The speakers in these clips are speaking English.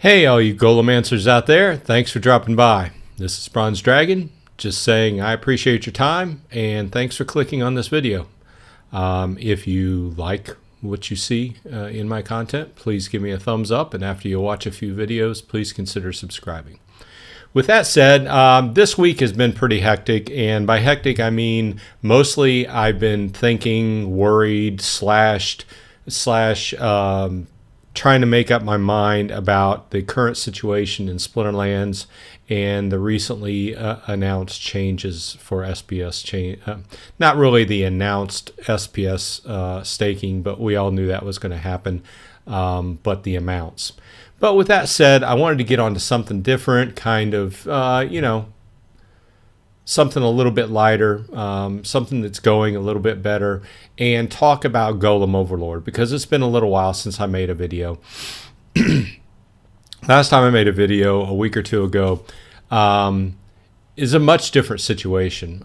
Hey, all you Golemancers out there, thanks for dropping by. This is Bronze Dragon, just saying I appreciate your time and thanks for clicking on this video. If you like what you see in my content, please give me a thumbs up, and after you watch a few videos, please consider subscribing. With that said, this week has been pretty hectic, and by hectic I mean mostly I've been thinking, worried, trying to make up my mind about the current situation in Splinterlands and the recently announced changes for SPS. Not really the announced SPS staking, but we all knew that was going to happen, but the amounts. But with that said, I wanted to get onto something different, kind of, something a little bit lighter, something that's going a little bit better, and talk about Golem Overlord, because it's been a little while since I made a video. Last time I made a video a week or two ago is a much different situation.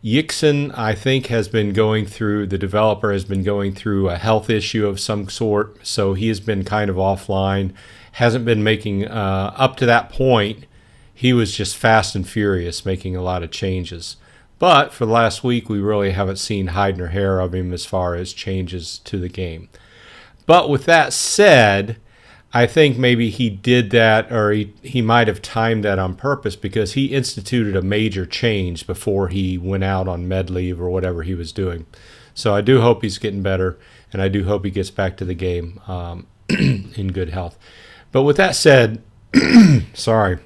Yixen, I think, the developer has been going through a health issue of some sort, so he has been kind of offline, hasn't been making, up to that point, he was just fast and furious making a lot of changes. But for the last week, we really haven't seen hide nor hair of him as far as changes to the game. But with that said, I think maybe he did that, or he might have timed that on purpose, because he instituted a major change before he went out on med leave or whatever he was doing. So I do hope he's getting better, and I do hope he gets back to the game in good health. But with that said, sorry,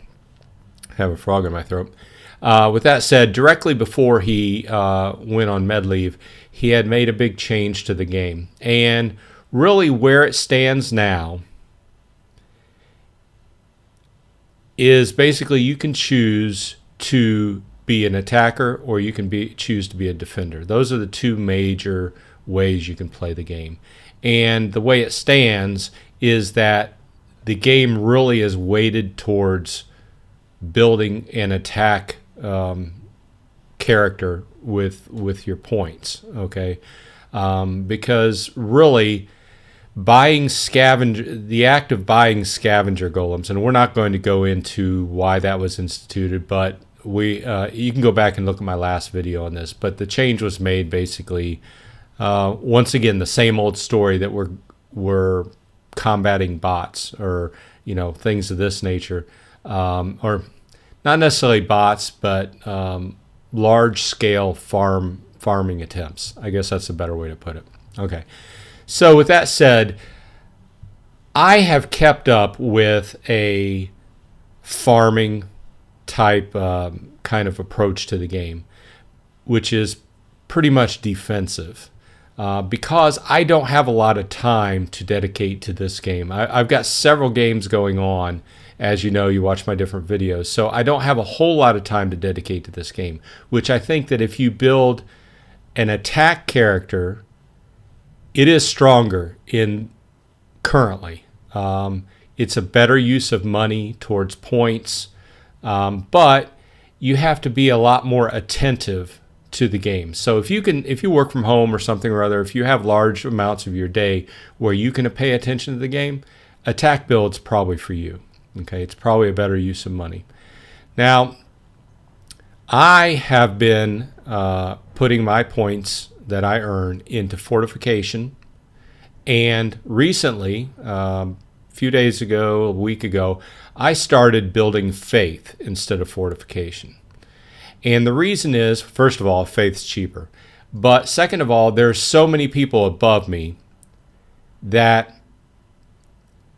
I have a frog in my throat. With that said, directly before he went on med leave, he had made a big change to the game. And really where it stands now is basically you can choose to be an attacker or you can choose to be a defender. Those are the two major ways you can play the game. And the way it stands is that the game really is weighted towards building an attack character with your points, okay? Because really the act of buying scavenger golems, and we're not going to go into why that was instituted, but you can go back and look at my last video on this, but the change was made basically, once again, the same old story that we're combating bots or things of this nature, or not necessarily bots, but large-scale farming attempts. I guess that's a better way to put it. Okay. So with that said, I have kept up with a farming type kind of approach to the game, which is pretty much defensive, because I don't have a lot of time to dedicate to this game. I've got several games going on. As you know, you watch my different videos. So I don't have a whole lot of time to dedicate to this game, which I think that if you build an attack character, it is stronger currently. It's a better use of money towards points, but you have to be a lot more attentive to the game. So if you work from home or something or other, if you have large amounts of your day where you can pay attention to the game, attack build's probably for you. Okay, it's probably a better use of money. Now, I have been putting my points that I earn into fortification, and recently, a few days ago, a week ago, I started building faith instead of fortification. And the reason is, first of all, faith's cheaper. But second of all, there's so many people above me that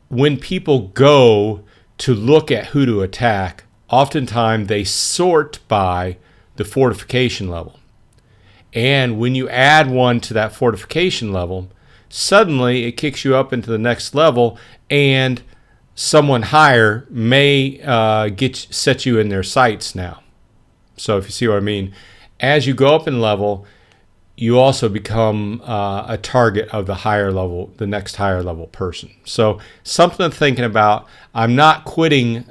when people go to look at who to attack, oftentimes they sort by the fortification level. And when you add one to that fortification level, suddenly it kicks you up into the next level, and someone higher may set you in their sights now. So if you see what I mean, as you go up in level, you also become a target of the next higher level person. So something to thinking about. I'm not quitting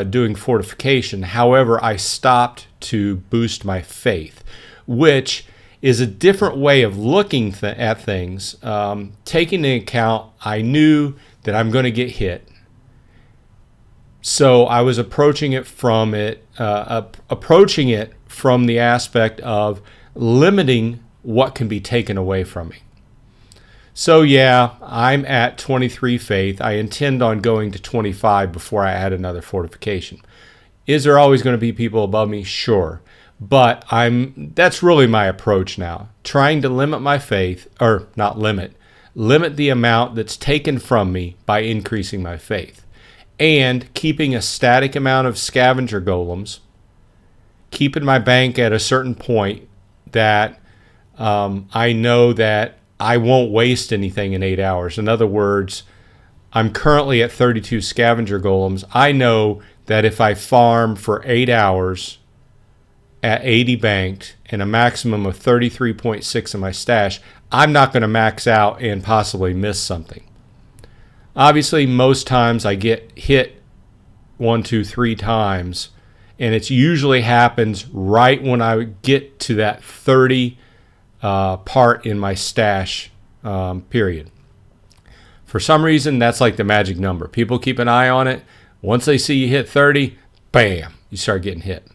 doing fortification. However, I stopped to boost my faith, which is a different way of looking at things. Taking into account, I knew that I'm going to get hit. So I was approaching it from the aspect of limiting what can be taken away from me. So yeah, I'm at 23 faith. I intend on going to 25 before I add another fortification. Is there always going to be people above me? Sure. But that's really my approach now. Trying to limit my faith, or not limit the amount that's taken from me by increasing my faith. And keeping a static amount of scavenger golems, keeping my bank at a certain point that I know that I won't waste anything in 8 hours. In other words, I'm currently at 32 scavenger golems. I know that if I farm for 8 hours at 80 banked and a maximum of 33.6 in my stash, I'm not going to max out and possibly miss something. Obviously, most times I get hit 1, 2, 3 times, and it usually happens right when I get to that 30 part in my stash period. For some reason, that's like the magic number. People keep an eye on it. Once they see you hit 30, bam, you start getting hit.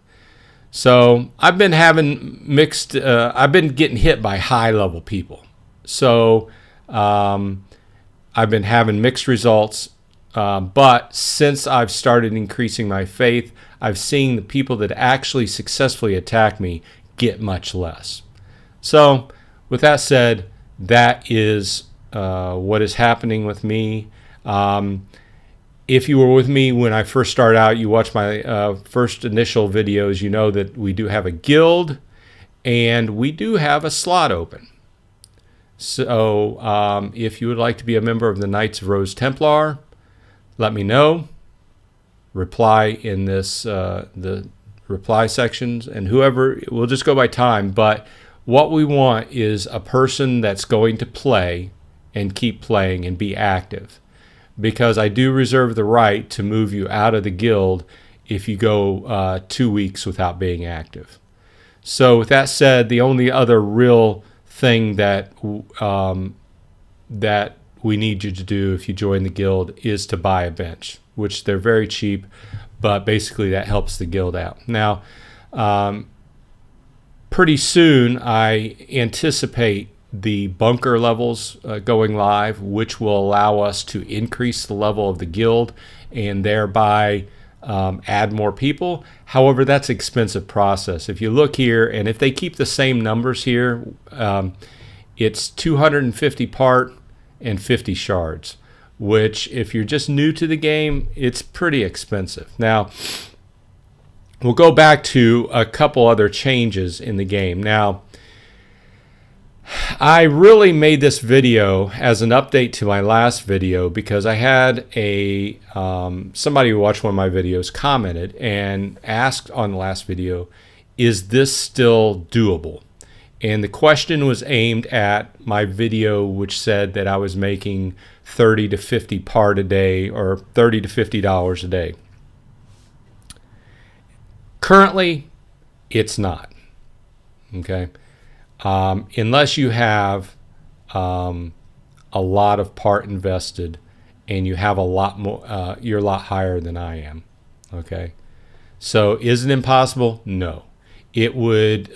So I've been having mixed, I've been getting hit by high level people. So I've been having mixed results. But since I've started increasing my faith, I've seen the people that actually successfully attack me get much less. So with that said, that is what is happening with me. If you were with me when I first started out, you watched my first initial videos, you know that we do have a guild and we do have a slot open. So if you would like to be a member of the Knights of Rose Templar, let me know. Reply in this the reply sections, and whoever, we'll just go by time, but what we want is a person that's going to play and keep playing and be active, because I do reserve the right to move you out of the guild if you go 2 weeks without being active. So with that said, the only other real thing that that we need you to do if you join the guild is to buy a bench, which they're very cheap, but basically that helps the guild out. Now, pretty soon I anticipate the bunker levels going live, which will allow us to increase the level of the guild and thereby add more people. However, that's an expensive process. If you look here, and if they keep the same numbers here, it's 250 part and 50 shards, which if you're just new to the game, it's pretty expensive. Now, we'll go back to a couple other changes in the game. Now, I really made this video as an update to my last video because I had a somebody who watched one of my videos commented and asked on the last video, is this still doable? And the question was aimed at my video, which said that I was making 30 to 50 part a day, or $30 to $50 a day. Currently, it's not. Okay. Unless you have a lot of part invested and you have a lot more, you're a lot higher than I am. Okay. So is it impossible? No. It would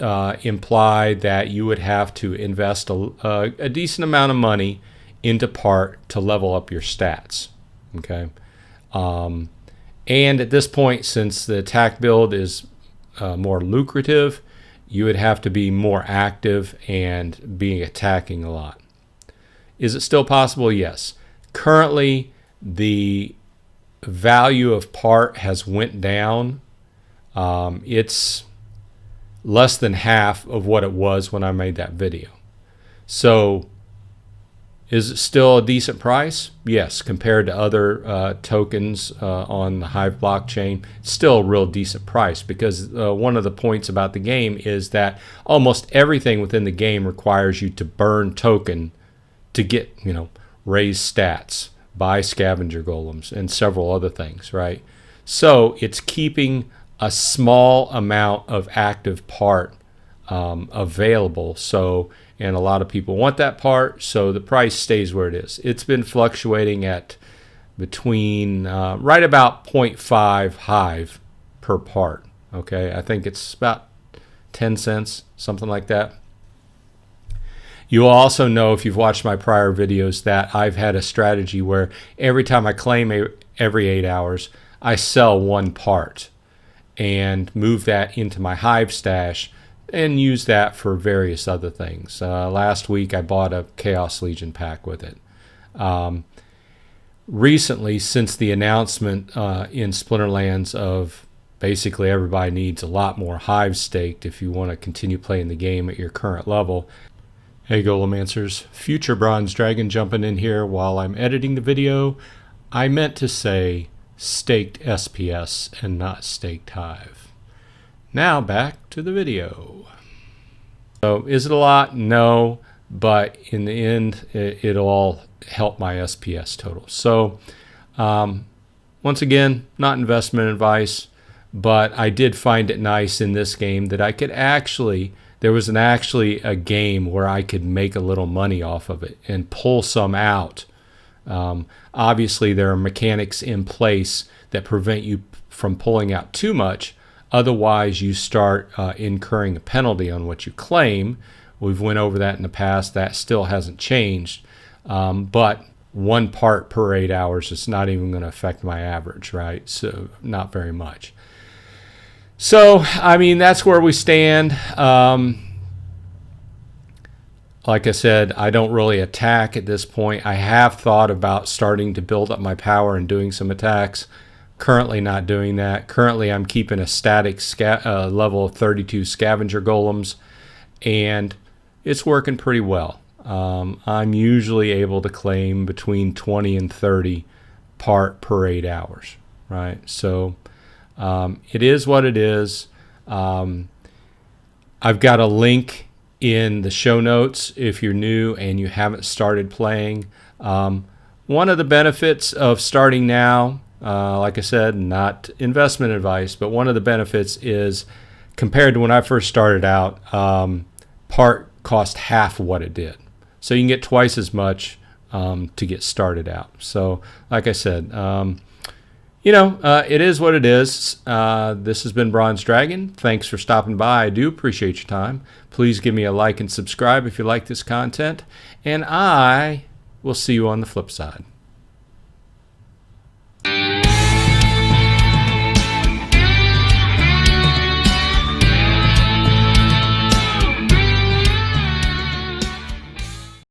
imply that you would have to invest a decent amount of money into part to level up your stats. Okay. And at this point, since the attack build is more lucrative, you would have to be more active and be attacking a lot. Is it still possible? Yes. Currently, the value of part has went down. It's less than half of what it was when I made that video. So is it still a decent price? Yes, compared to other tokens on the Hive blockchain, it's still a real decent price, because one of the points about the game is that almost everything within the game requires you to burn token to get, raise stats, buy scavenger golems, and several other things, right? So it's keeping a small amount of active part available. So, and a lot of people want that part, so the price stays where it is. It's been fluctuating at between right about 0.5 hive per part. Okay, I think it's about 10 cents, something like that. You'll also know, if you've watched my prior videos, that I've had a strategy where every time I claim every 8 hours, I sell one part and move that into my hive stash and use that for various other things. Last week I bought a Chaos Legion pack with it. Recently, since the announcement in Splinterlands of basically everybody needs a lot more hive staked if you want to continue playing the game at your current level. Hey Golemancers, Future Bronze Dragon jumping in here while I'm editing the video. I meant to say staked SPS and not staked hive. Now back to the video. So is it a lot? No, but in the end it'll all help my SPS total. So once again, not investment advice, but I did find it nice in this game that I could actually, there was actually a game where I could make a little money off of it and pull some out. Obviously there are mechanics in place that prevent you from pulling out too much. Otherwise you start incurring a penalty on what you claim. We've went over that in the past. That still hasn't changed. But one part per 8 hours is not even going to affect my average, right? So not very much. So, I mean, that's where we stand. Like I said, I don't really attack at this point. I have thought about starting to build up my power and doing some attacks. Currently not doing that. Currently I'm keeping a static level of 32 scavenger golems, and it's working pretty well. I'm usually able to claim between 20 and 30 part per 8 hours, right? So it is what it is. I've got a link in the show notes if you're new and you haven't started playing. One of the benefits of starting now, like I said, not investment advice, but one of the benefits is, compared to when I first started out, part cost half what it did. So you can get twice as much to get started out. So like I said, it is what it is. This has been Bronze Dragon. Thanks for stopping by. I do appreciate your time. Please give me a like and subscribe if you like this content. And I will see you on the flip side.